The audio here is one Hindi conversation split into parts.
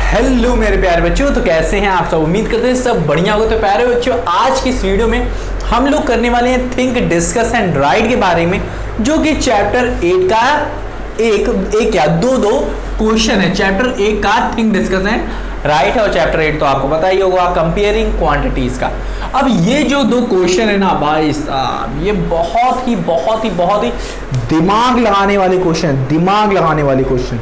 हेलो मेरे प्यारे बच्चों, तो कैसे हैं आप सब। उम्मीद करते हैं सब बढ़िया होगा। तो प्यारे बच्चों, आज की इस वीडियो में हम लोग करने वाले हैं थिंक डिस्कस एंड राइट के बारे में, जो कि चैप्टर 8 का दो क्वेश्चन है। चैप्टर 1 का थिंक डिस्कस एंड राइट है और चैप्टर 8 तो आपको पता ही होगा कंपेयरिंग क्वांटिटीज का। अब ये जो दो क्वेश्चन है ना भाई साहब, ये बहुत ही दिमाग लगाने वाले क्वेश्चन,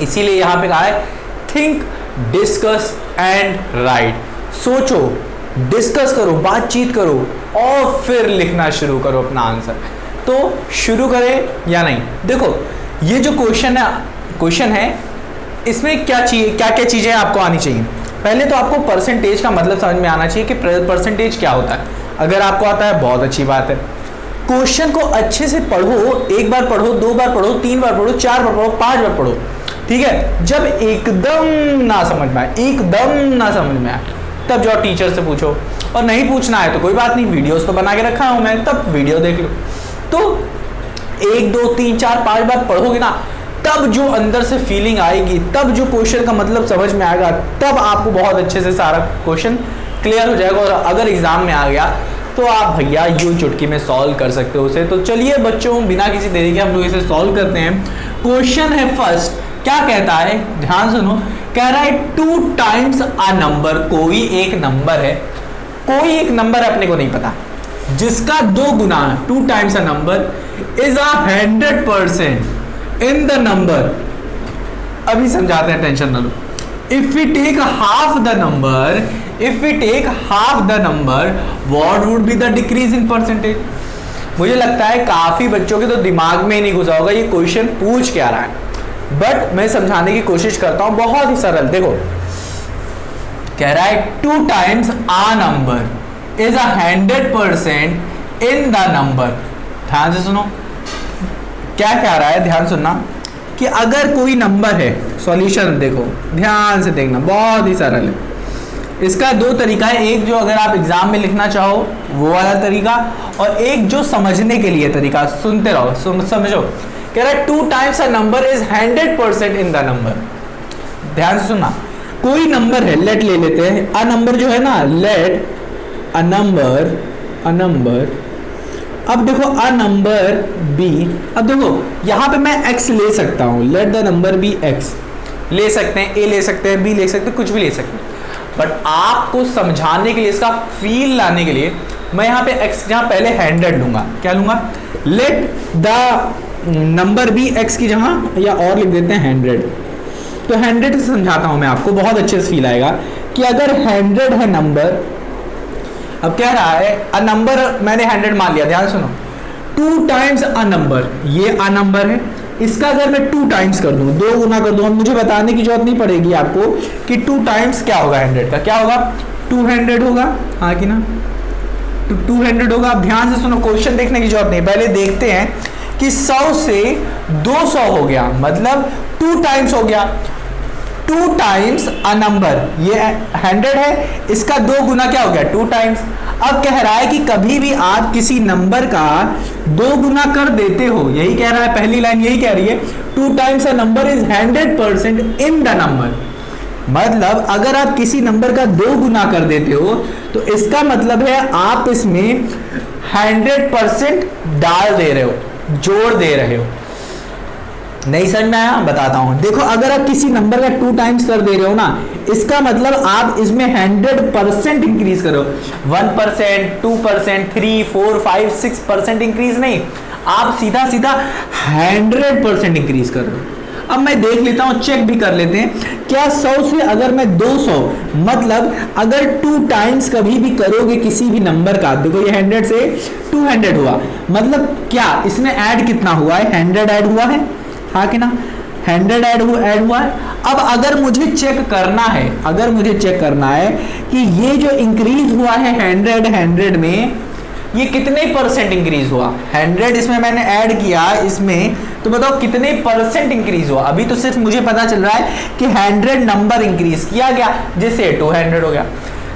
इसीलिए यहाँ पे कहा है थिंक डिस्कस एंड राइट। सोचो, डिस्कस करो, बातचीत करो और फिर लिखना शुरू करो अपना आंसर। तो शुरू करें या नहीं। देखो, ये जो क्वेश्चन है इसमें क्या चीजें आपको आनी चाहिए। पहले तो आपको परसेंटेज का मतलब समझ में आना चाहिए कि परसेंटेज क्या होता है। अगर आपको आता है बहुत अच्छी बात है। क्वेश्चन को अच्छे से पढ़ो, एक बार पढ़ो, दो बार पढ़ो, तीन बार पढ़ो, चार बार पढ़ो, पांच बार पढ़ो, ठीक है। जब एकदम ना समझ में आए तब जाओ टीचर से पूछो, और नहीं पूछना है तो कोई बात नहीं, वीडियोस तो बना के रखा हूं मैं, तब वीडियो देख लो। तो 1 2 3 4 5 बार पढ़ोगे ना, तब जो अंदर से फीलिंग आएगी, तब जो क्वेश्चन का मतलब समझ में आएगा, तब आपको बहुत अच्छे से सारा क्वेश्चन क्लियर हो जाएगा। और अगर एग्जाम में आ गया तो आप भैया यूं चुटकी में सॉल्व कर सकते हो उसे। तो चलिए बच्चों, बिना किसी देरी के हम लोग इसे सॉल्व करते हैं। क्वेश्चन है फर्स्ट, क्या कहता है, ध्यान सुनो। कह रहा है 2 टाइम्स अ नंबर, कोई एक नंबर है, अपने को नहीं पता, जिसका 2 गुना, 2 times a number is 100% in the number. अभी समझाते हैं, टेंशन ना लो। If we take half the number what would be the decrease in percentage. मुझे लगता है काफी बच्चों के तो दिमाग में ही नहीं घुसा होगा ये क्वेश्चन पूछ क्या रहा है, बट मैं समझाने की कोशिश करता हूं। बहुत ही सरल। देखो, कह रहा है 2 times a number is 100% in the number. ध्यान से सुनो, क्या कह रहा है, ध्यान सुनना, कि अगर कोई नंबर है, सॉल्यूशन देखो, ध्यान से देखना, बहुत ही सरल है। इसका 2 तरीका है, एक जो अगर आप एग्जाम में लिखना चाहो वो वाला तरीका, और एक जो समझने के लिए तरीका। सुनते रहो, समझो। कह रहा है 2 times a number is 100% in the number. ध्यान से सुनना, कोई नंबर है, लेट ले लेते हैं, अ नंबर जो है ना, लेट अ नंबर। अब देखो अ नंबर बी, अब देखो यहां पे मैं x ले सकता हूं, let the number be x ले सकते हैं, a ले सकते हैं, b ले सकते हैं, कुछ भी ले सकते हैं। बट आपको समझाने के लिए, इसका फील लाने के लिए, मैं यहां पे x जहां पहले 100 लूंगा। क्या लूंगा? Let the number be x की जगह, या और लिख देते हैं 100। तो 100 से समझाता हूं मैं आपको, बहुत अच्छे से फील आएगा कि अगर 100 है नंबर। अब क्या रहा है, अ नंबर मैंने 100 मान लिया। ध्यान सुनो, 2 टाइम्स अ नंबर, ये अ नंबर है, इसका अगर मैं 2 टाइम्स कर दूं, 2 गुना कर दूं, मुझे बताने की जरूरत नहीं पड़ेगी आपको कि 2 टाइम्स क्या होगा 100 का। क्या होगा? 200 होगा, हाँ कि ना, तो 200 होगा। अब ध्यान से सुनो, क्वेश्चन देखने की जरूरत नहीं, पहले देखते हैं कि 100 से 200 हो गया, मतलब 2 टाइम्स हो गया। 2 टाइम्स अ नंबर, ये 100 है, इसका 2 गुना क्या हो गया? 2 टाइम्स। अब कह रहा है कि कभी भी आप किसी नंबर का 2 गुना कर देते हो, यही कह रहा है, पहली लाइन यही कह रही है, 2 times a number is 100% in the number. मतलब अगर आप किसी नंबर का 2 गुना कर देते हो तो इसका मतलब है आप इसमें 100% डाल दे रहे हो, जोड़ दे रहे हो। नहीं समझ में आया? बताता हूं। देखो, अगर आप किसी नंबर का 2 टाइम्स कर दे रहे हो ना, इसका मतलब आप इसमें 100% इंक्रीज करो। 1%, 2%, 3, 4, 5, 6% इंक्रीज नहीं, आप सीधा 100% इंक्रीज कर रहे हो। अब मैं देख लेता हूं, चेक भी कर लेते हैं, क्या 100 से अगर मैं 200, मतलब अगर 2 टाइम्स कभी भी करोगे किसी भी नंबर का, देखो ये 100 से 200 हुआ, मतलब क्या इसमें ऐड कितना हुआ है? 100 ऐड हुआ है, हाँ कि ना, 100 ऐड हुआ है। अब अगर मुझे चेक करना है कि ये जो इंक्रीज हुआ है 100 में, ये कितने परसेंट इंक्रीज हुआ। 100 इसमें मैंने ऐड किया इसमें, तो बताओ कितने परसेंट इंक्रीज हुआ। अभी तो सिर्फ मुझे पता चल रहा है कि 100 नंबर इंक्रीज किया गया, जिससे 200 हो गया।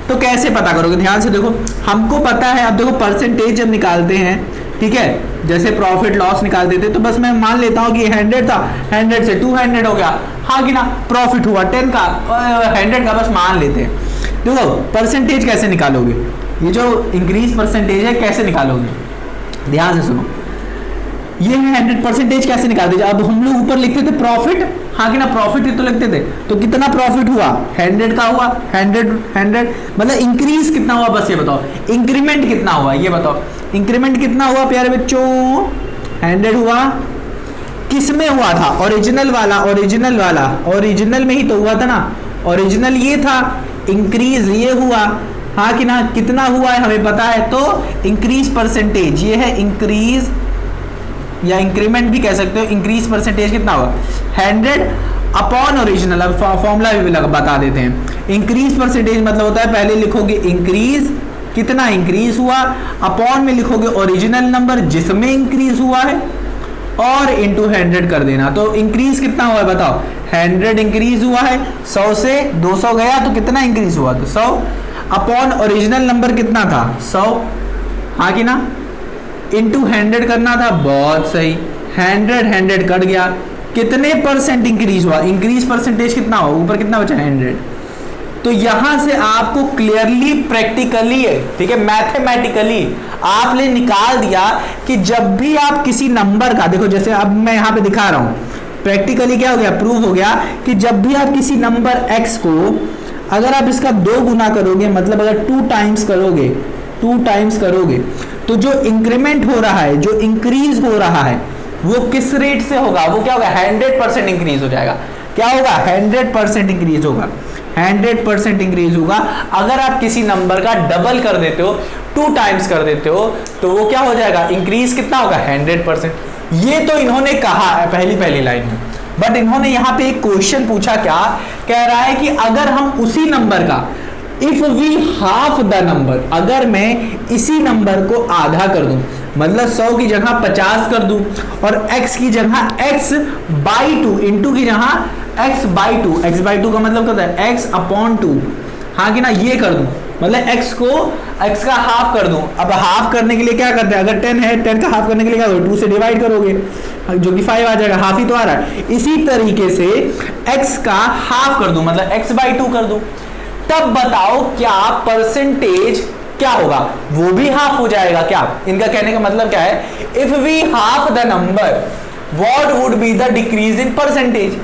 तो कैसे पता करोगे? ध्यान से देखो, हमको पता है, अब देखो परसेंटेज जब निकालते हैं ठीक है, जैसे प्रॉफिट लॉस निकाल देते तो बस मैं मान लेता हूँ कि 100 था, 100 से 200 हो गया, हाँ कि ना, प्रॉफिट हुआ 10 का, 100 का, बस मान लेते हैं। देखो परसेंटेज कैसे निकालोगे, ये जो इंक्रीज परसेंटेज है कैसे निकालोगे, ध्यान से सुनो। ये 100% कैसे निकाल दीजिए। अब हम लोग ऊपर लिखते थे प्रॉफिट, हाँ कि ना, प्रॉफिट ही तो लिखते थे, तो कितना प्रॉफिट हुआ, 100 का हुआ, 100 मतलब इंक्रीज कितना हुआ, बस ये बताओ, इंक्रीमेंट कितना हुआ ये बताओ, इंक्रीमेंट कितना हुआ प्यारे बच्चों, 100 हुआ। किस में हुआ था, ओरिजिनल वाला, ओरिजिनल में ही तो हुआ था ना, ओरिजिनल ये था, इंक्रीज ये हुआ, हाँ कि ना, कितना हुआ है हमें पता है, तो इंक्रीज परसेंटेज ये है, इंक्रीज या इंक्रीमेंट भी कह सकते हो, इंक्रीज परसेंटेज कितना होगा, 100 अपॉन ओरिजिनल। अब फॉर्मूला भी बता देते हैं। इंक्रीज परसेंटेज मतलब होता है, पहले लिखोगे इंक्रीज, कितना इंक्रीज हुआ, अपॉन में लिखोगे ओरिजिनल नंबर जिसमें इंक्रीज हुआ है, और इंटू 100 कर देना। तो इंक्रीज कितना हुआ है बताओ, 100 इंक्रीज हुआ है, 100 से 200 गया तो कितना इंक्रीज हुआ, तो 100 अपॉन ओरिजिनल नंबर कितना था 100, हाँ कि ना, इंटू 100 करना था, बहुत सही, 100 कट गया, कितने परसेंट इंक्रीज हुआ, इंक्रीज परसेंटेज कितना हुआ, ऊपर कितना बचा 100। तो यहां से आपको क्लियरली प्रैक्टिकली, ठीक है, मैथमेटिकली आपने निकाल दिया कि जब भी आप किसी नंबर का, देखो जैसे अब मैं यहां पे दिखा रहा हूं, प्रैक्टिकली क्या हो गया, प्रूव हो गया कि जब भी आप किसी नंबर x को अगर आप इसका 2 गुना करोगे, मतलब अगर 2 टाइम्स करोगे तो जो इंक्रीमेंट हो रहा है, जो इंक्रीज हो रहा है, वो किस रेट से होगा, वो क्या होगा, 100% इंक्रीज हो जाएगा। क्या होगा, 100% इंक्रीज होगा, 100% इंक्रीज होगा। अगर आप किसी नंबर का डबल कर देते हो, 2 टाइम्स कर देते हो, तो वो क्या हो जाएगा, इंक्रीज कितना होगा, 100%। ये तो इन्होंने कहा है पहली लाइन में, बट इन्होंने यहाँ पे एक क्वेश्चन पूछा, क्या कह रहा है कि अगर हम उसी नंबर का, if we half the number, अगर मैं इसी नंबर को आधा कर दूं, मतलब 100 की जगह 50 कर दूं, और x की जगह x/2, इंटू की जगह x/2, x/2 का मतलब क्या होता है, x/2, हाँ कि ना, ये कर दूं, मतलब x का हाफ कर दूं। अब हाफ करने के लिए क्या करते हैं, अगर 10 है, 10 का हाफ करने के लिए क्या करोगे, 2 से डिवाइड करोगे, जो कि 5 आ जाएगा, हाफ ही तो आ रहा है। इसी तरीके से x का हाफ कर दूं, मतलब x/2 कर दूं, तब बताओ क्या परसेंटेज क्या होगा, वो भी हाफ हो जाएगा क्या। इनका कहने का मतलब क्या है, if we half the number what would be the decrease in percentage,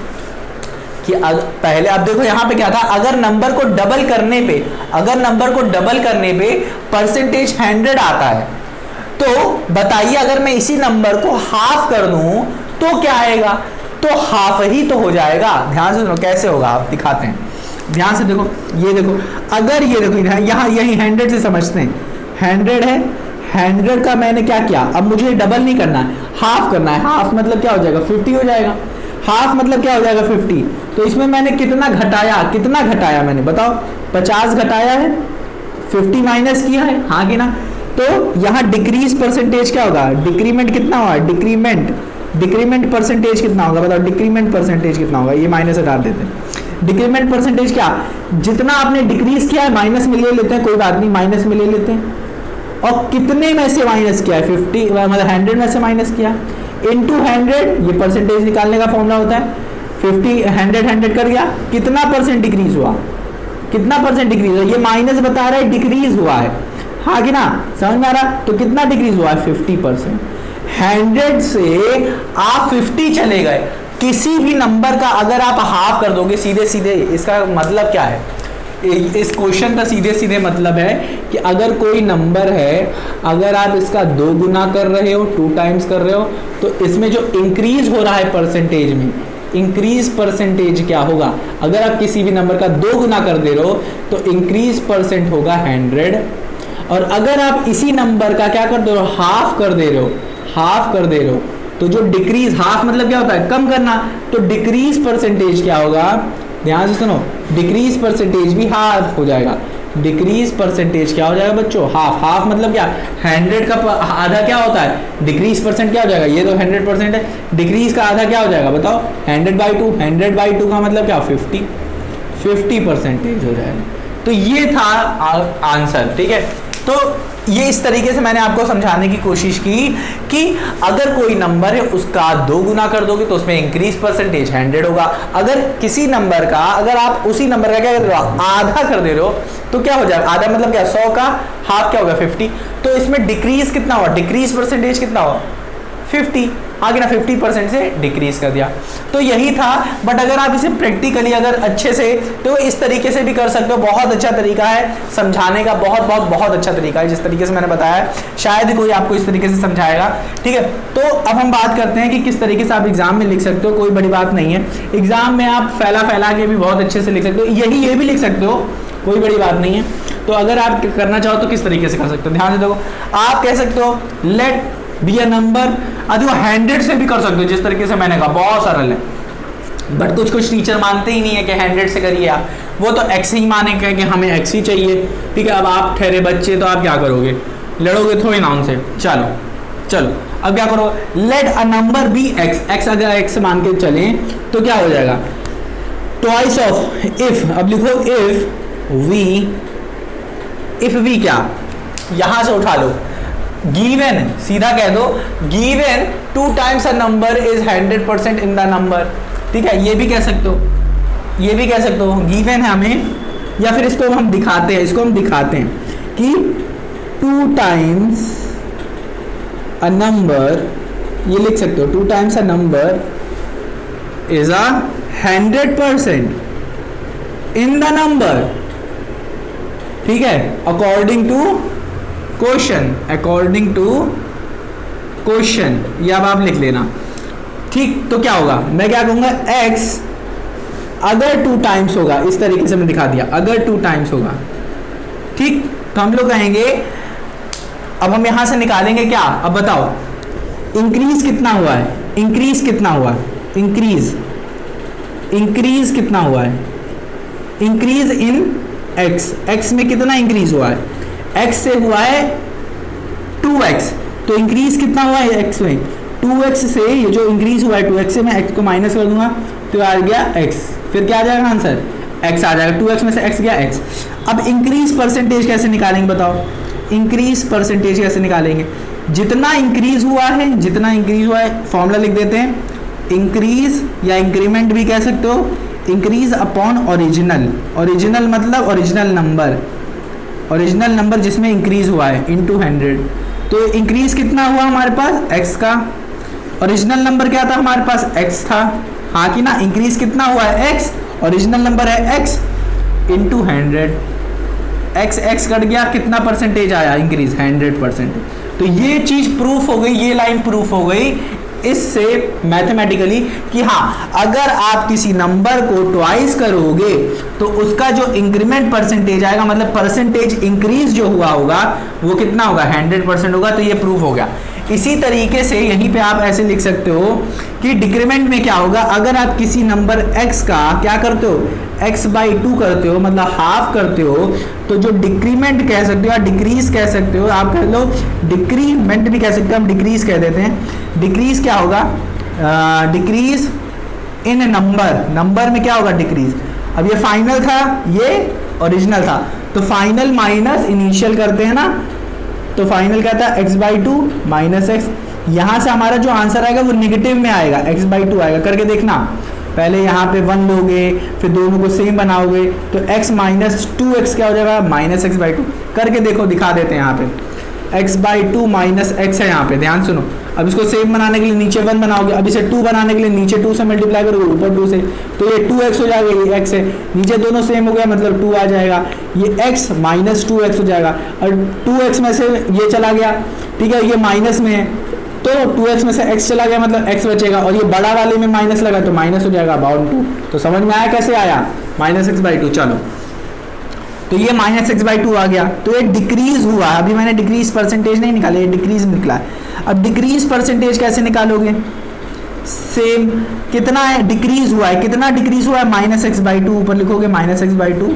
कि पहले आप देखो यहां पे क्या था, अगर नंबर को डबल करने पे परसेंटेज 100 आता है, तो बताइए अगर मैं इसी नंबर को हाफ कर दूं तो क्या आएगा, तो हाफ ही तो हो जाएगा। ध्यान से सुनो कैसे होगा, आप दिखाते हैं, ध्यान से देखो, ये देखो, अगर ये देखो यहाँ यही 100 से समझते हैं, 100 है, 100 का मैंने क्या किया, अब मुझे डबल नहीं करना है, हाफ करना है, हाफ मतलब क्या हो जाएगा, 50 हो जाएगा, हाफ मतलब क्या हो जाएगा 50, तो इसमें मैंने कितना घटाया मैंने बताओ, 50 घटाया है, 50 माइनस किया है, हाँ कि ना, तो यहाँ डिक्रीज परसेंटेज क्या होगा, डिक्रीमेंट कितना होगा, डिक्रीमेंट परसेंटेज कितना होगा बताओ, डिक्रीमेंट परसेंटेज कितना होगा, ये माइनस हटा देते हैं। डिक्रीमेंट परसेंटेज क्या, जितना आपने डिक्रीज किया है माइनस में ले लेते हैं, कोई बात नहीं, माइनस में ले लेते हैं, और कितने में से माइनस किया है, 50 मतलब 100 में से माइनस किया, इनटू 100, ये परसेंटेज निकालने का फॉर्मूला होता है, 50 100 कर गया, कितना परसेंट डिक्रीज हुआ, ये माइनस बता रहा है डिक्रीज हुआ है, हाँ कि ना, समझ में आ रहा, तो कितना डिक्रीज हुआ है 50%। 100 से आप 50 चले गए, किसी भी नंबर का अगर आप हाफ कर दोगे, सीधे सीधे इसका मतलब क्या है, इस क्वेश्चन का सीधे सीधे मतलब है कि अगर कोई नंबर है, अगर आप इसका 2 गुना कर रहे हो, 2 टाइम्स कर रहे हो, तो इसमें जो इंक्रीज हो रहा है परसेंटेज में, इंक्रीज परसेंटेज क्या होगा, अगर आप किसी भी नंबर का 2 गुना कर दे रहे हो तो इंक्रीज परसेंट होगा 100, और अगर आप इसी नंबर का क्या कर दे रहे हो, हाफ कर दे रहे हो, तो जो डिक्रीज, हाफ मतलब क्या होता है, कम करना, तो डिक्रीज परसेंटेज क्या होगा, ध्यान से सुनो, डिक्रीज परसेंटेज भी हाफ हो जाएगा, डिक्रीज परसेंटेज क्या हो जाएगा बच्चों, हाफ मतलब क्या, 100 का आधा क्या होता है, डिक्रीज परसेंट क्या हो जाएगा, ये तो 100% है, डिक्रीज का आधा क्या हो जाएगा बताओ, 100/2 का मतलब क्या, 50% हो जाएगा। तो ये था आंसर, ठीक है, तो ये इस तरीके से मैंने आपको समझाने की कोशिश की कि अगर कोई नंबर है उसका 2 गुना कर दोगे तो उसमें इंक्रीज परसेंटेज 100 होगा। अगर किसी नंबर का, अगर आप उसी नंबर का क्या कर रहे हो, आधा कर दे रहे हो, तो क्या हो जाएगा, आधा मतलब क्या, 100 का हाफ क्या होगा 50। तो इसमें डिक्रीज कितना हुआ, डिक्रीज परसेंटेज कितना हुआ 50, आगे ना 50% से डिक्रीज कर दिया। तो यही था। बट अगर आप इसे प्रैक्टिकली अगर अच्छे से, तो इस तरीके से भी कर सकते हो। बहुत अच्छा तरीका है समझाने का, बहुत बहुत बहुत अच्छा तरीका है। जिस तरीके से मैंने बताया शायद कोई आपको इस तरीके से समझाएगा। ठीक है, तो अब हम बात करते हैं कि किस तरीके से आप एग्जाम में लिख सकते हो। कोई बड़ी बात नहीं है, एग्जाम में आप फैला के भी बहुत अच्छे से लिख सकते हो। ये भी लिख सकते हो, कोई बड़ी बात नहीं है। तो अगर आप करना चाहो तो किस तरीके से कर सकते हो, ध्यान से देखो। आप कह सकते हो लेट बी अ नंबर, अभी 100 से भी कर सकते हो, जिस तरीके से मैंने कहा, बहुत सरल है। बट कुछ टीचर मानते ही नहीं है कि 100 से करिए आप, वो तो x ही मानेंगे कि हमें x ही चाहिए। ठीक है, अब आप ठहरे बच्चे, तो आप क्या करोगे, लड़ोगे थोड़ी ना उनसे। चलो अब क्या करो, let a number be x अगर x मान के चले तो क्या हो जाएगा, ट्वाइस ऑफ इफ। अब लिखो इफ वी क्या, यहां से उठा लो, गिवन, सीधा कह दो given 2 times a number is 100% in the number. ठीक है, ये भी कह सकते हो, गिवन है हमें, या फिर इसको हम दिखाते हैं, कि 2 टाइम्स अ नंबर, ये लिख सकते हो 2 times a number is a 100% in the number. ठीक है, अकॉर्डिंग टू क्वेश्चन, ये अब आप लिख लेना। ठीक, तो क्या होगा, मैं क्या कहूंगा, x अगर 2 टाइम्स होगा, इस तरीके से मैं दिखा दिया, अगर 2 टाइम्स होगा। ठीक, तो हम लोग कहेंगे, अब हम यहां से निकालेंगे क्या, अब बताओ इंक्रीज कितना हुआ है, इंक्रीज कितना हुआ है, इंक्रीज इन x में कितना इंक्रीज हुआ है, x से हुआ है 2x, तो इंक्रीज कितना हुआ है x में, 2x से, ये जो इंक्रीज हुआ है 2x से, मैं x को माइनस कर दूंगा तो आ गया x, फिर क्या आ जाएगा आंसर, x आ जाएगा, 2x में से x गया x। अब इंक्रीज परसेंटेज कैसे निकालेंगे बताओ, इंक्रीज परसेंटेज कैसे निकालेंगे, जितना इंक्रीज हुआ है फॉर्मूला लिख देते हैं, इंक्रीज या इंक्रीमेंट भी कह सकते हो, इंक्रीज अपॉन ओरिजिनल मतलब ओरिजिनल नंबर जिसमें इंक्रीज हुआ है इनटू 100। तो इंक्रीज कितना हुआ हमारे पास, x का, ओरिजिनल नंबर क्या था हमारे पास, x था, हाँ कि ना, इंक्रीज कितना हुआ है x, ओरिजिनल नंबर है x इनटू 100, x कट गया, कितना परसेंटेज आया इंक्रीज, 100%। तो ये चीज प्रूफ हो गई, ये लाइन प्रूफ हो गई इससे मैथमेटिकली कि हाँ, अगर आप किसी नंबर को ट्वाइस करोगे तो उसका जो इंक्रीमेंट परसेंटेज आएगा, मतलब परसेंटेज इंक्रीज जो हुआ होगा वो कितना होगा, 100% होगा। तो ये प्रूफ हो गया। इसी तरीके से यहीं पे आप ऐसे लिख सकते हो कि डिक्रीमेंट में क्या होगा, अगर आप किसी नंबर x का क्या करते हो, x/2 करते हो, मतलब हाफ करते हो, तो जो डिक्रीमेंट कह सकते हो या डिक्रीज कह सकते हो, आप कह लो डिक्रीमेंट भी कह सकते हो, हम डिक्रीज कह देते हैं। डिक्रीज क्या होगा, डिक्रीज इन नंबर में क्या होगा, डिक्रीज। अब ये फाइनल था, ये ओरिजिनल था, तो फाइनल माइनस इनिशियल करते हैं ना, तो फाइनल क्या था, x/2 माइनस x। यहाँ से हमारा जो आंसर आएगा वो निगेटिव में आएगा, x/2 आएगा। करके देखना, पहले यहाँ पे 1 लोगे, फिर दोनों को सेम बनाओगे, तो x माइनस 2x क्या हो जाएगा, माइनस x/2। करके देखो, दिखा देते हैं यहाँ पे, x/2 माइनस x है यहाँ पे, ध्यान सुनो। अब इसको सेम बनाने के लिए नीचे 1 बनाओगे, अब इसे 2 बनाने के लिए नीचे 2 से मल्टीप्लाई करोगे, ऊपर 2 से, तो ये 2x हो जाएगा, ये x है, नीचे दोनों सेम हो गया मतलब 2 आ जाएगा, ये x माइनस 2x हो जाएगा, और 2x में से ये चला गया, ठीक है, ये माइनस में है, तो 2x में से x चला गया मतलब x बचेगा, और ये बड़ा वाले में माइनस लगा तो माइनस हो जाएगा बाउंड 2। तो समझ में आया कैसे आया, माइनस x/2। चलो, तो ये माइनस x/2 आ गया, तो ये डिक्रीज हुआ। अभी मैंने डिक्रीज परसेंटेज नहीं निकाला, ये डिक्रीज निकला। अब डिक्रीज परसेंटेज कैसे निकालोगे, सेम, कितना है डिक्रीज हुआ है, कितना डिक्रीज हुआ है, माइनस x/2, ऊपर लिखोगे minus x/2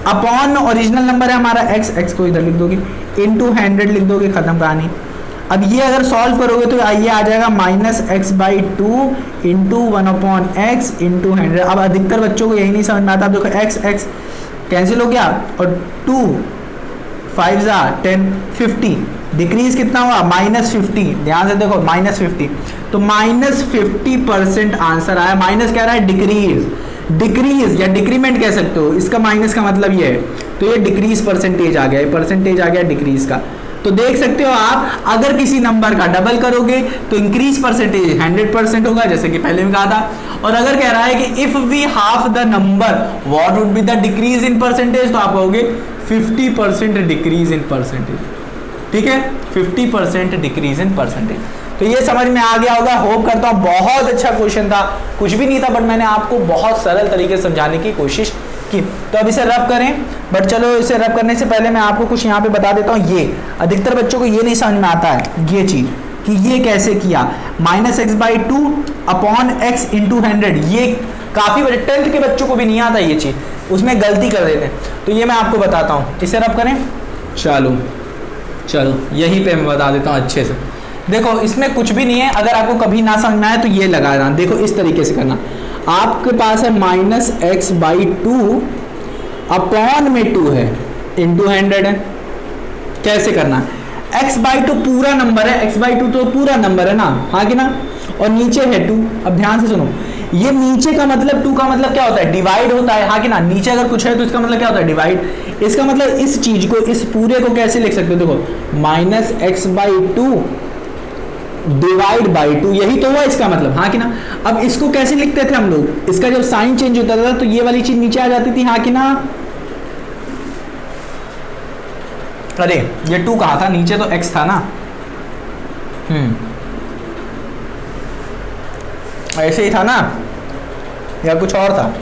upon original number है हमारा x को इधर लिख दोगे, इनटू 100 लिख दोगे, खत्म कहानी। अब ये अगर सॉल्व करोगे तो ये आ जाएगा minus x/2 into 1/x into 100। अब अधिकतर बच्चों को यही नहीं समझ में आता। अब देखो x कैंसिल हो गया और 2 5 जा 10, 50, डिक्रीज कितना हुआ -50, ध्यान से देखो -50, तो -50% आंसर आया। माइनस कह रहा है डिक्रीज या डिक्रीमेंट कह सकते हो, इसका माइनस का मतलब ये है, तो ये डिक्रीज परसेंटेज आ गया, परसेंटेज आ गया डिक्रीज का। तो देख सकते हो आप, अगर किसी नंबर का डबल करोगे तो इंक्रीज परसेंटेज 100% होगा, जैसे कि पहले में कहा था। और अगर कह रहा है कि if we half the number what would be the decrease in percentage, तो आप कहोगे 50% डिक्रीज इन परसेंटेज, ठीक है, 50% डिक्रीज इन परसेंटेज। तो ये समझ में आ गया होगा, होप करता हूँ। बहुत अच्छा क्वेश्चन था, कुछ भी नहीं था, बट मैंने आपको बहुत सरल तरीके से समझाने की कोशिश की। तो अब इसे रब करें, बट चलो इसे रब करने से पहले मैं आपको कुछ यहाँ पे बता देता हूँ। ये अधिकतर बच्चों को ये नहीं समझ में आता है ये चीज कि ये कैसे किया, -x/2 अपॉन x इंटू 100, ये काफी बड़े 10th के बच्चों को भी नहीं आता ये चीज, उसमें गलती कर देते हैं। तो ये मैं आपको बताता हूँ, इसे रब करें। चलो यहीं पे मैं बता देता हूँ अच्छे से। देखो इसमें कुछ भी नहीं है, अगर आपको कभी ना समझ में आए तो ये लगाना, देखो इस तरीके से करना। आपके पास है -x/2 अपॉन में 2 है इंटू 100 है। कैसे करना, x/2 पूरा नंबर है, x/2 तो पूरा नंबर है ना, हाँ कि ना, और नीचे है 2। अब ध्यान से सुनो, ये नीचे का मतलब 2 का मतलब क्या होता है, डिवाइड होता है, हाँ कि ना, नीचे अगर कुछ है तो इसका मतलब क्या होता है, डिवाइड। इसका मतलब इस चीज को, इस पूरे को कैसे लिख सकते हो, देखो -x/2 डिवाइड बाई 2, यही तो हुआ इसका मतलब, हाँ कि ना। अब इसको कैसे लिखते थे हम लोग, इसका जब साइन चेंज होता था तो ये वाली चीज नीचे आ जाती थी, हाँ कि ना। अरे ये 2 कहाँ था, नीचे तो x था ना, ऐसे ही था ना, या कुछ और था।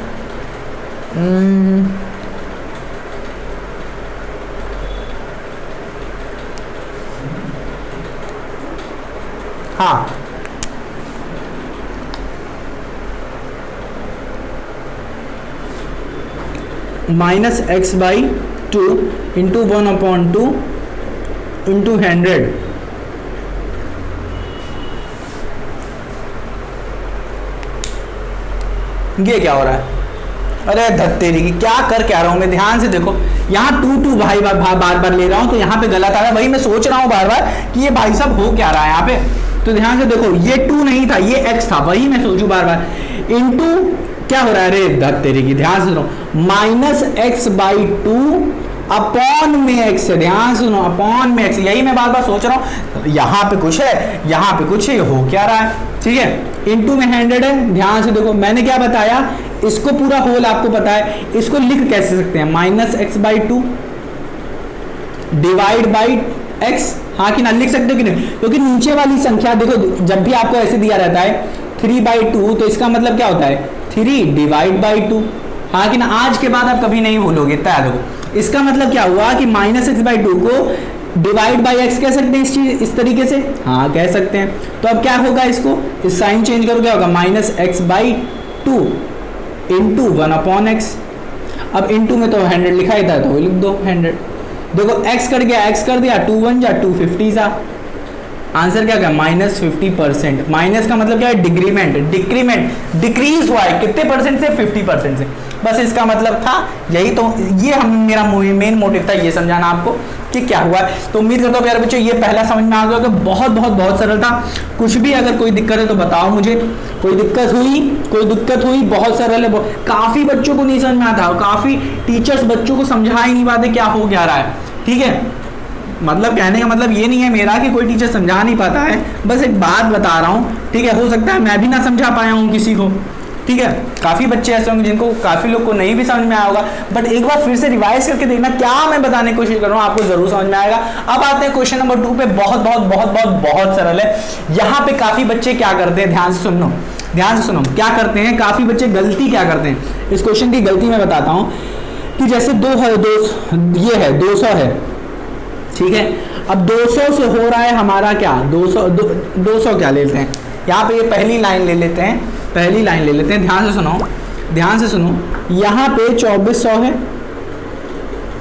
हाँ -x/2 इंटू 1/2 इंटू 100, ये क्या हो रहा है, अरे धत्तेरी की, क्या रहा हूं मैं, ध्यान से देखो। यहाँ 2 भाई बार बार ले रहा हूं, तो यहाँ पे गलत आ रहा है, वही मैं सोच रहा हूँ बार बार कि ये भाई साहब हो क्या रहा है यहाँ पे। तो ध्यान से देखो, ये 2 नहीं था, ये x था, वही मैं सोचूं बार बार, इंटू क्या हो रहा है, अरे धत्तेरी की, ध्यान से सुनो, -x/2 अपॉन में x है, ध्यान सुनो, अपॉन में x, यही मैं बार बार सोच रहा हूँ, यहाँ पे कुछ है, यहाँ पे कुछ है, ये हो क्या रहा है, ठीक है। इंटू में 100 है, ध्यान से देखो, मैंने क्या बताया, इसको पूरा होल आपको पता है, इसको लिख कैसे सकते हैं, -x/2 डिवाइड बाई x, हाँ कि ना, लिख सकते हो कि नहीं, क्योंकि नीचे वाली संख्या देखो, जब भी आपको ऐसे दिया रहता है 3/2, तो इसका मतलब क्या होता है, 3 डिवाइड बाई 2, हाँ कि ना। आज के बाद आप कभी नहीं भूलोगे, इतना याद रखो। इसका मतलब क्या हुआ कि -x/2 को डिवाइड बाई x कह सकते हैं, इस चीज इस तरीके से, हाँ कह सकते हैं। तो अब क्या होगा, इसको इस साइन चेंज करो, क्या होगा, -x/2 इंटू 1/x। अब इंटू में तो 100 लिखा ही था, तो लिख दो 100। देखो x कट गया, x कर दिया, 2 1 जा 250 जा, आंसर क्या -50%। माइनस का मतलब क्या है, डिक्रीमेंट, डिक्रीज हुआ है कितने परसेंट से, 50% से, बस इसका मतलब था यही। तो ये मेरा मेन मोटिव था ये समझाना आपको कि क्या हुआ है। तो उम्मीद करता हूँ प्यारे बच्चों ये पहला समझ में आ गया कि बहुत सरल था। कुछ भी अगर कोई दिक्कत है तो बताओ मुझे, कोई दिक्कत हुई, बहुत सरल है, काफी बच्चों को नहीं समझ में आता, काफी टीचर्स बच्चों को समझा ही नहीं पाते क्या हो क्या रहा है, ठीक है। मतलब कहने का मतलब ये नहीं है मेरा कि कोई टीचर समझा नहीं पाता है, बस एक बात बता रहा हूँ, ठीक है। हो सकता है मैं भी ना समझा पाया हूँ किसी को, ठीक है। काफी बच्चे ऐसे होंगे जिनको, काफी लोग को नहीं भी समझ में आया होगा, बट एक बार फिर से रिवाइज करके देखना क्या मैं बताने की कोशिश कर रहा हूँ, आपको जरूर समझ में आएगा। अब आते हैं क्वेश्चन नंबर 2 पे, बहुत सरल है। यहाँ पे काफी बच्चे क्या करते हैं, ध्यान से सुनो क्या करते हैं, काफी बच्चे गलती क्या करते हैं। इस क्वेश्चन की गलती मैं बताता हूँ कि जैसे 200 है, ठीक है। अब 200 से हो रहा है हमारा क्या, 200 क्या लेते हैं, यहाँ पे ये पहली लाइन ले लेते हैं, ध्यान से सुनो, यहाँ पे 2400 है।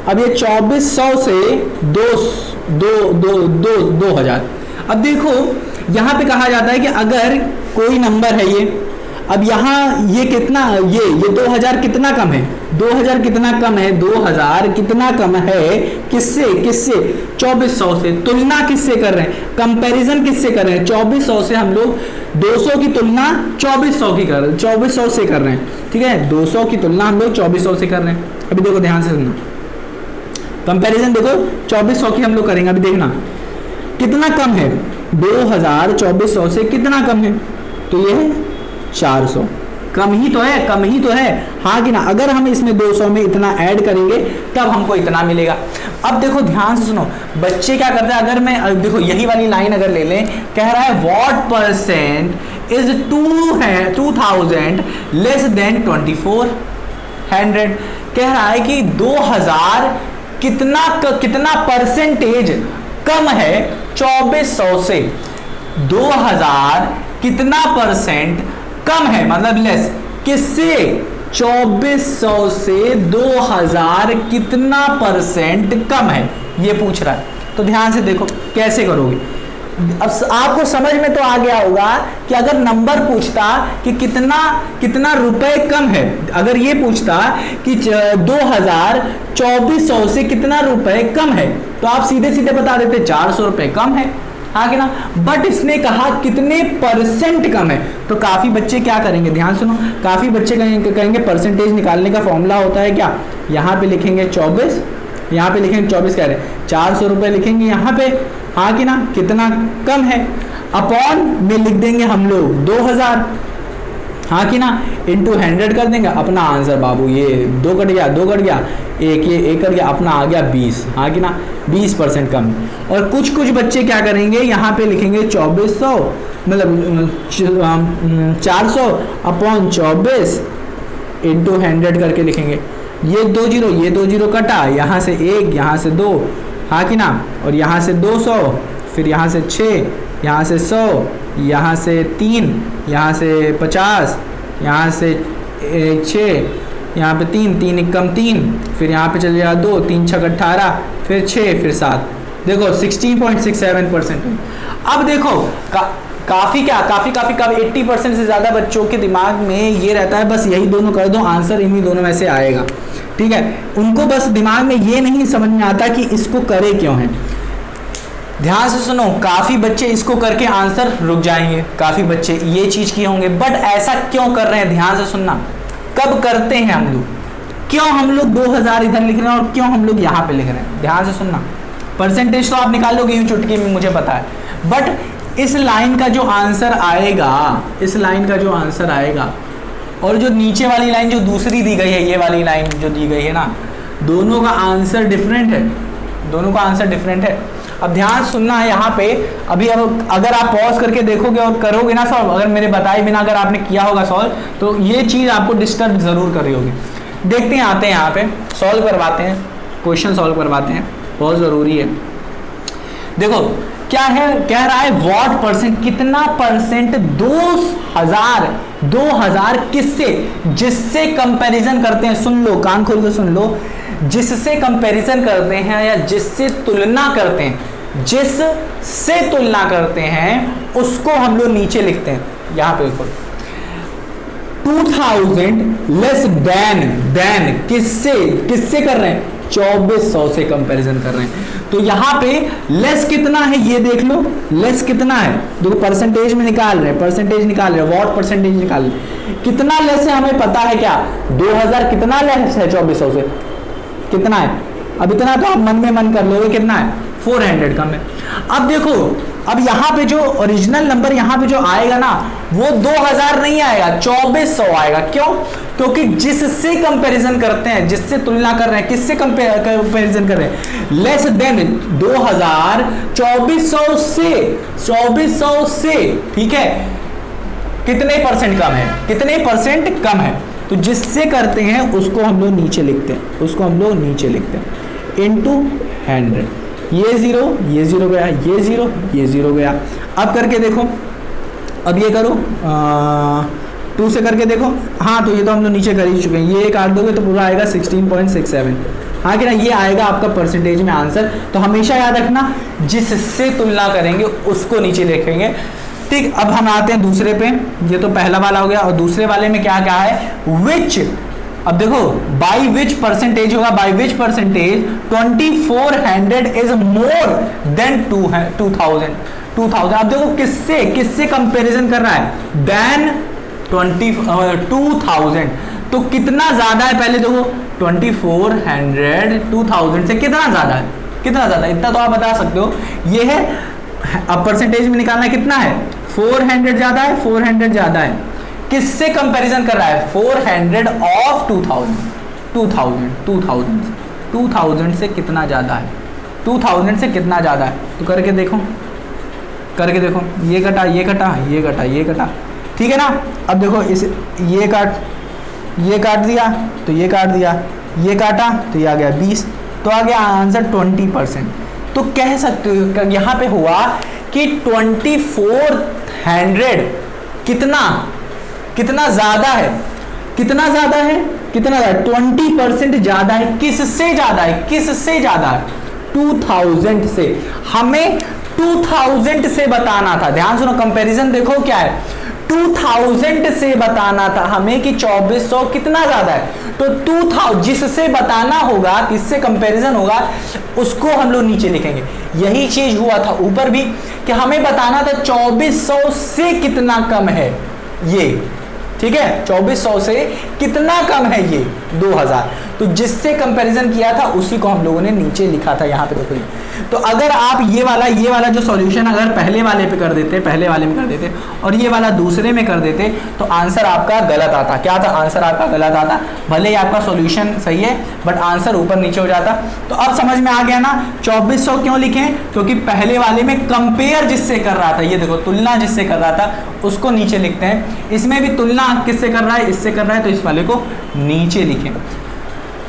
अब ये 2400 से 2000। अब देखो यहाँ पे कहा जाता है कि अगर कोई नंबर है ये, अब यहाँ ये कितना, ये 2000 कितना कम है, 2000 कितना कम है, 2000 कितना कम है किससे, 2400 से। तुलना किससे कर रहे हैं, कंपैरिजन किससे कर रहे हैं, 2400 से हम लोग 200 की तुलना 2400 से कर रहे हैं, ठीक है। 200 की तुलना हम लोग 2400 से कर रहे हैं। अभी देखो ध्यान से सुनना, कंपैरिजन देखो 2400 की हम लोग करेंगे। अभी देखना कितना कम है, 2000 2400 से कितना कम है, तो ये है 400। कम ही तो है, हाँ कि ना। अगर हम इसमें 200 में इतना ऐड करेंगे तब हमको इतना मिलेगा। अब देखो ध्यान से सुनो, बच्चे क्या करते हैं, अगर मैं देखो यही वाली लाइन अगर ले लें, कह रहा है what percent is 2000 less than 2400। कह रहा है कि 2000 कितना परसेंटेज कम है 2400 से। 2000 कितना परसेंट कम है, मतलब लेस किससे, 2400 से 2000 कितना परसेंट कम है, ये पूछ रहा है। तो ध्यान से देखो कैसे करोगे। अब आपको समझ में तो आ गया होगा कि अगर नंबर पूछता कि कितना रुपए कम है, अगर ये पूछता कि 2000 2400 से कितना रुपए कम है, तो आप सीधे सीधे बता देते 400 रुपए कम है, हाँ कि ना। बट इसने कहा कितने परसेंट कम है, तो काफी बच्चे क्या करेंगे, ध्यान सुनो, काफी बच्चे कहेंगे परसेंटेज निकालने का फॉर्मूला होता है क्या, यहाँ पे लिखेंगे 24, यहाँ पे लिखेंगे 24 कह रहे हैं, 400 रुपए लिखेंगे यहाँ पे, हाँ कि ना, कितना कम है, अपॉन में लिख देंगे हम लोग 2000, हाँ कि ना, इंटू 100 कर देंगे। अपना आंसर बाबू ये 2 कट गया, 2 कट गया, एक कट गया, अपना आ गया 20, हाँ कि ना, 20% कम। और कुछ बच्चे क्या करेंगे, यहाँ पे लिखेंगे 2400 मतलब 400 अपॉन 24 इंटू 100 करके लिखेंगे। ये 2 जीरो कटा, यहाँ से 1, यहाँ से 2, हाँ कि ना, और यहाँ से 200, फिर यहाँ से 6, यहाँ से 100, यहाँ से 3, यहाँ से 50, यहाँ से 6, यहाँ पे 3 एक कम 3, फिर यहाँ पे चले जाएगा 2, 3 6 18, फिर 6, फिर 7, देखो 16.67%। अब देखो काफ़ी 80% से ज़्यादा बच्चों के दिमाग में ये रहता है बस यही दोनों कर दो, आंसर इन्हीं दोनों में से आएगा, ठीक है। उनको बस दिमाग में ये नहीं समझ में आता कि इसको करे क्यों है। ध्यान से सुनो, काफ़ी बच्चे इसको करके आंसर रुक जाएंगे, काफ़ी बच्चे ये चीज़ किए होंगे, बट ऐसा क्यों कर रहे हैं, ध्यान से सुनना, कब करते हैं हम लोग, क्यों हम लोग 2000 इधर लिख रहे हैं और क्यों हम लोग यहाँ पे लिख रहे हैं। ध्यान से सुनना, परसेंटेज तो आप निकाल लोगे यूँ चुटकी में, मुझे पता है, बट इस लाइन का जो आंसर आएगा, इस लाइन का जो आंसर आएगा और जो नीचे वाली लाइन जो दूसरी दी गई है, ये वाली लाइन जो दी गई है ना, दोनों का आंसर डिफरेंट है, दोनों का आंसर डिफरेंट है। अब ध्यान सुनना है यहाँ पे, अभी अब अगर आप पॉज करके देखोगे और करोगे ना सॉल्व, अगर मेरे बताए बिना अगर आपने किया होगा सॉल्व, तो ये चीज़ आपको डिस्टर्ब ज़रूर कर रही होगी। देखते हैं, आते हैं यहाँ पे, सॉल्व करवाते हैं, क्वेश्चन सॉल्व करवाते हैं, बहुत ज़रूरी है। देखो क्या है, कह रहा है व्हाट परसेंट, कितना परसेंट 2000 किससे, जिससे कंपैरिजन करते हैं, सुन लो, कान खोल के सुन लो, जिससे कंपैरिजन करते हैं या जिससे तुलना करते हैं, जिससे तुलना करते हैं उसको हम लोग नीचे लिखते हैं, यहां पे देखो 2000 लेस देन किससे कर रहे हैं, 2400 से कंपैरिजन कर रहे हैं। तो यहाँ पे लेस कितना है ये देख लो, लेस कितना है, देखो परसेंटेज में निकाल रहे हैं, व्हाट परसेंटेज निकाल रहे हैं, कितना लेस है हमें पता है क्या, 2000 कितना लेस है 2400 से, कितना है, अब इतना तो आप मन में मन कर लोगे, कितना है, 400 कम है। अब देखो, अब यहाँ पे जो ओरिजिनल नंबर यहाँ पे जो आएगा ना, वो 2000 नहीं आएगा, 2400 आएगा। क्यों, क्योंकि जिससे कंपैरिजन करते हैं, जिससे तुलना कर रहे हैं, किससे कंपैरिजन कर रहे हैं, लेस देन 2000 2400 से, ठीक है, कितने परसेंट कम है, कितने परसेंट कम है, तो जिससे करते हैं उसको हम लोग नीचे लिखते हैं, इनटू 100, ये जीरो गया, ये जीरो गया। अब करके देखो, अब ये करो 2 से करके देखो, हाँ तो ये तो हम लोग नीचे कर ही चुके हैं, ये काट दोगे तो पूरा आएगा 16.67, हाँ कि ना, ये आएगा आपका परसेंटेज में आंसर। तो हमेशा याद रखना, जिससे तुलना करेंगे उसको नीचे लिखेंगे, ठीक, अब हम आते हैं दूसरे पे। ये तो पहला वाला हो गया, और दूसरे वाले में क्या क्या है, विच, अब देखो बाई विच परसेंटेज होगा, by which percentage 2400 is more than 2000। अब देखो किससे किससे कंपैरिजन कर रहा है, देन 2000, तो कितना ज्यादा है, पहले देखो 2400 2000 से कितना ज्यादा है, कितना ज्यादा, इतना तो आप बता सकते हो, ये है। अब परसेंटेज में निकालना है, कितना है, 400 ज्यादा है, 400 ज्यादा है, किससे कंपैरिजन कर रहा है, 400 ऑफ 2000 से कितना ज्यादा है, 2000 से कितना ज्यादा है, तो करके देखो, करके देखो, ये कटा, ये कटा, ये कटा, ये कटा, ठीक है ना। अब देखो इस ये काट दिया, तो ये काट दिया, ये काटा, तो ये आ गया 20, तो आ गया आंसर 20%। तो कह सकते हो यहाँ पे हुआ कि 2400 कितना कितना ज्यादा है, कितना ज्यादा है, कितना ज्यादा, 20% ज्यादा है, किससे ज्यादा है, किससे ज्यादा है, 2000 से। हमें 2000 से बताना था, ध्यान सुनो, कंपैरिजन देखो क्या है, 2000 से बताना था हमें कि 2400 कितना ज्यादा है, तो 2000 जिससे बताना होगा, किससे कंपैरिजन होगा, उसको हम लोग नीचे लिखेंगे। यही चीज हुआ था ऊपर भी, कि हमें बताना था 2400 से कितना कम है ये, ठीक है, 2400 से कितना कम है ये 2000, तो जिससे कंपैरिजन किया था उसी को हम लोगों ने नीचे लिखा था यहाँ पे, देखो। तो अगर आप ये वाला जो सॉल्यूशन अगर पहले वाले पे कर देते, पहले वाले में कर देते और ये वाला दूसरे में कर देते, तो आंसर आपका गलत आता। क्या था, आंसर आपका गलत आता, भले ही आपका सॉल्यूशन सही है बट आंसर ऊपर नीचे हो जाता। तो अब समझ में आ गया ना 2400 क्यों लिखे, क्योंकि पहले वाले में कंपेयर जिससे कर रहा था, ये देखो तुलना जिससे कर रहा था उसको नीचे लिखते हैं, इसमें भी तुलना किससे कर रहा है, इससे कर रहा है, तो इस वाले को नीचे लिखें।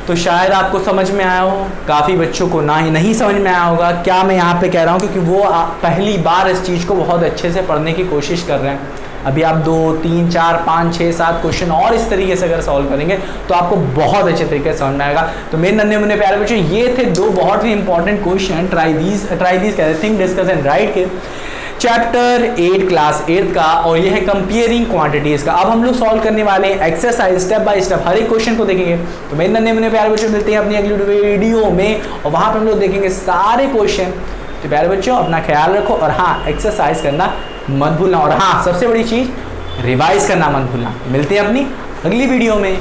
तो शायद आपको समझ में आया हो, काफ़ी बच्चों को नहीं समझ में आया होगा क्या मैं यहाँ पे कह रहा हूँ, क्योंकि वो पहली बार इस चीज़ को बहुत अच्छे से पढ़ने की कोशिश कर रहे हैं। अभी आप 2, 3, 4, 5, 6, 7 क्वेश्चन और इस तरीके से अगर सॉल्व करेंगे तो आपको बहुत अच्छे तरीके से समझ में आएगा। तो मेरे नन्हे मुन्ने प्यारे बच्चों, ये थे 2 बहुत ही important question, try these think discuss and write के चैप्टर 8 क्लास 8 का, और ये है कंपेयरिंग क्वांटिटीज का। अब हम लोग सॉल्व करने वाले हैं एक्सरसाइज स्टेप बाय स्टेप, हर एक क्वेश्चन को देखेंगे। तो मेरे नन्हे मुन्ने प्यारे बच्चों, मिलते हैं अपनी अगली वीडियो में, और वहां पर हम लोग देखेंगे सारे क्वेश्चन। तो प्यारे बच्चों अपना ख्याल रखो, और हाँ एक्सरसाइज करना मत भूलना, और हाँ सबसे बड़ी चीज रिवाइज करना मत भूलना। मिलते हैं अपनी अगली वीडियो में।